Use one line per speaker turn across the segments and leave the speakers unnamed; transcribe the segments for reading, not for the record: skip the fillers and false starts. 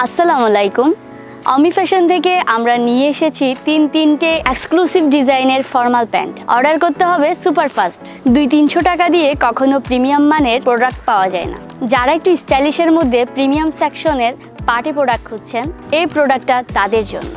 আসসালামু আলাইকুম। অমি ফ্যাশন থেকে আমরা নিয়ে এসেছি তিনটে এক্সক্লুসিভ ডিজাইনের ফর্মাল প্যান্ট। অর্ডার করতে হবে সুপার ফাস্ট। 200-300 টাকা দিয়ে কখনো প্রিমিয়াম মানের প্রোডাক্ট পাওয়া যায় না। যারা একটু স্টাইলিশের মধ্যে প্রিমিয়াম সেকশনের পার্টি প্রোডাক্ট খুঁজছেন, এই প্রোডাক্টটা তাদের জন্য।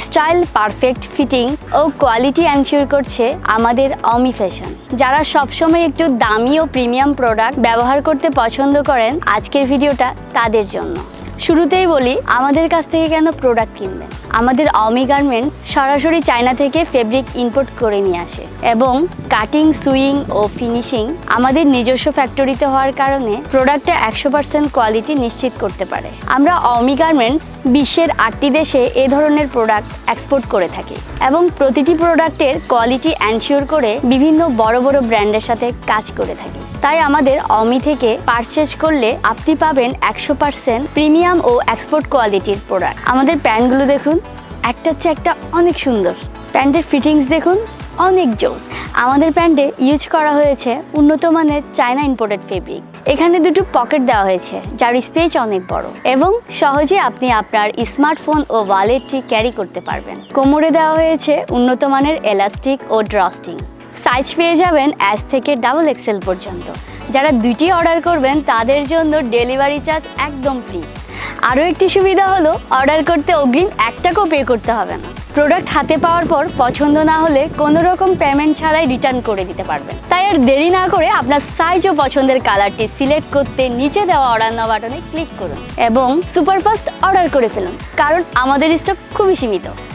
স্টাইল, পারফেক্ট ফিটিংস ও কোয়ালিটি এনশিওর করছে আমাদের অমি ফ্যাশন। যারা সবসময় একটু দামি ও প্রিমিয়াম প্রোডাক্ট ব্যবহার করতে পছন্দ করেন, আজকের ভিডিওটা তাদের জন্য। শুরুতেই বলি আমাদের কাছ থেকে কেন প্রোডাক্ট কিনবেন। আমাদের অমি গার্মেন্টস সরাসরি চায়না থেকে ফেব্রিক ইম্পোর্ট করে নিয়ে আসে এবং কাটিং, সুইং ও ফিনিশিং আমাদের নিজস্ব ফ্যাক্টরিতে হওয়ার কারণে প্রোডাক্টটা 100% কোয়ালিটি নিশ্চিত করতে পারে। আমরা অমি গার্মেন্টস বিশ্বের 8টি দেশে এ ধরনের প্রোডাক্ট এক্সপোর্ট করে থাকি এবং প্রতিটি প্রোডাক্টের কোয়ালিটি এনশিওর করে বিভিন্ন বড় বড় ব্র্যান্ডের সাথে কাজ করে থাকি। তাই আমাদের অমি থেকে পারচেজ করলে আপনি পাবেন 100% প্রিমিয়াম ও এক্সপোর্ট কোয়ালিটির প্রোডাক্ট। আমাদের প্যান্টগুলো দেখুন, একটা হচ্ছে একটা অনেক সুন্দর। প্যান্টের ফিটিংস দেখুন, অনেক জোস। আমাদের প্যান্টে ইউজ করা হয়েছে উন্নত মানের চায়না ইম্পোর্টেড ফেব্রিক। এখানে দুটো পকেট দেওয়া হয়েছে যার স্পেস অনেক বড় এবং সহজে আপনি আপনার স্মার্টফোন ও ওয়ালেটটি ক্যারি করতে পারবেন। কোমরে দেওয়া হয়েছে উন্নত মানের এলাস্টিক ও ড্রস্টিং। সাইজ পেয়ে যাবেন S থেকে XXL পর্যন্ত। যারা দুটি অর্ডার করবেন তাদের জন্য ডেলিভারি চার্জ একদম ফ্রি। আরও একটি সুবিধা হলো অর্ডার করতে অগ্রিম 1 টাকাও পে করতে হবে না। প্রোডাক্ট হাতে পাওয়ার পর পছন্দ না হলে কোনো রকম পেমেন্ট ছাড়াই রিটার্ন করে দিতে পারবেন। তাই আর দেরি না করে আপনার সাইজ ও পছন্দের কালারটি সিলেক্ট করতে নিচে দেওয়া অর্ডার নাও বাটনে ক্লিক করুন এবং সুপারফাস্ট অর্ডার করে ফেলুন, কারণ আমাদের স্টক খুবই সীমিত।